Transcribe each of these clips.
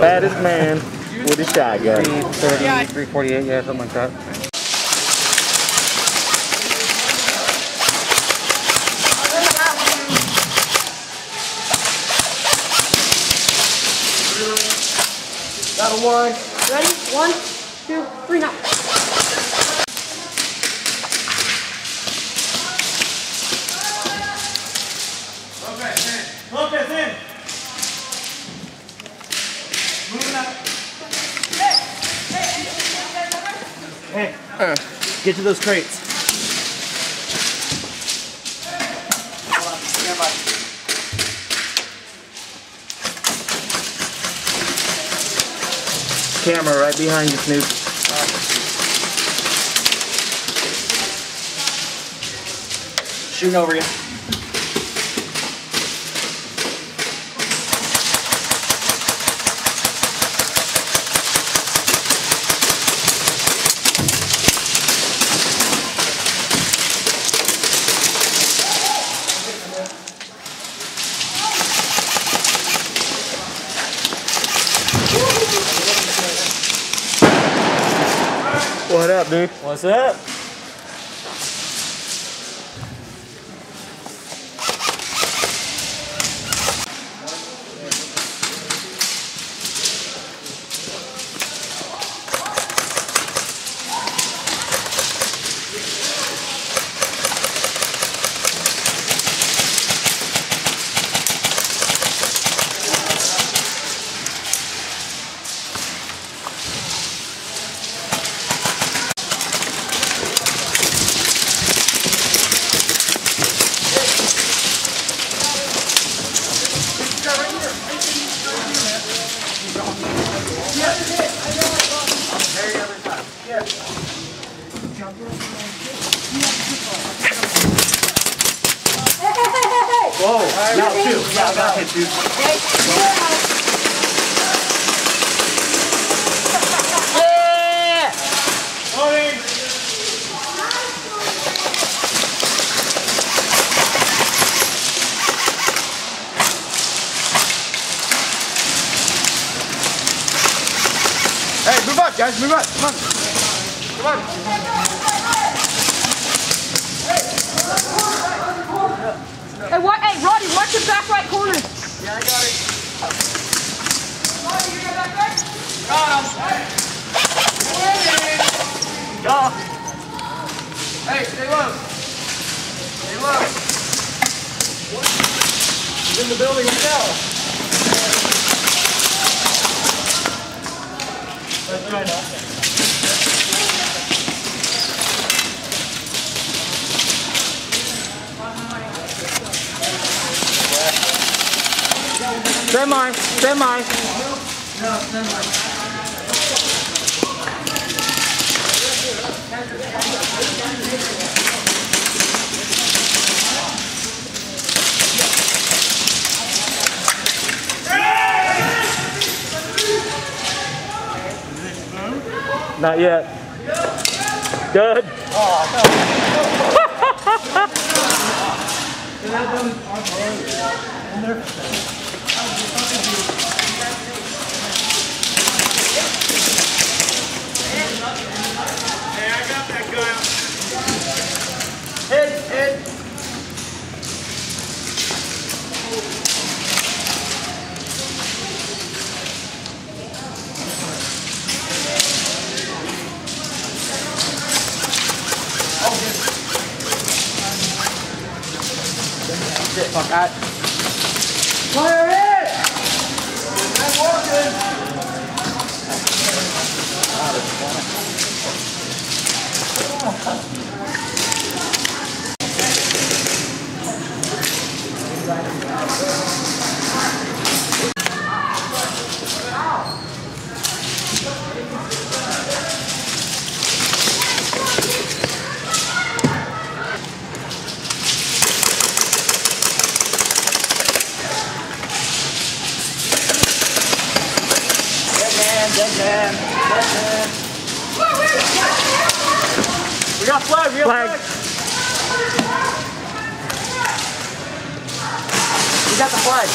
Baddest man with a shotgun. 330, 348, yeah, something like that. Got a one. Ready? 1, 2, 3, now. Focus in. Moving up. Hey, get to those crates. Stand by. Camera right behind you, Snoop. Shooting over you. What up, dude? What's up? Whoa, now two. Yeah, I got hit, dude. Yeah! Loading. Hey, move up, guys, move up. Come on. Come on. Hey, what? Hey, Roddy, watch your back right corner. Yeah, I got it. Roddy, you got back there? Got him. Go. Hey, stay low. Stay low. He's in the building himself. Let's try now. Semi. Not yet. Good. Hey, I got that guy. Hit. Shit, fuck that. Fire it! I'm walking. Dead man. We got flag. You got the flag.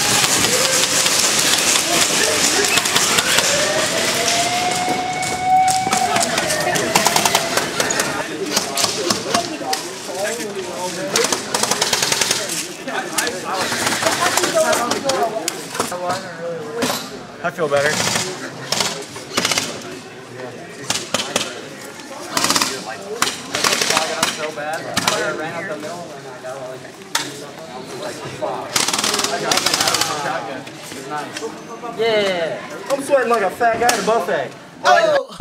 I feel better. So bad. I ran up the middle and I got like, nice. Yeah. I'm sweating like a fat guy at a buffet. Oh!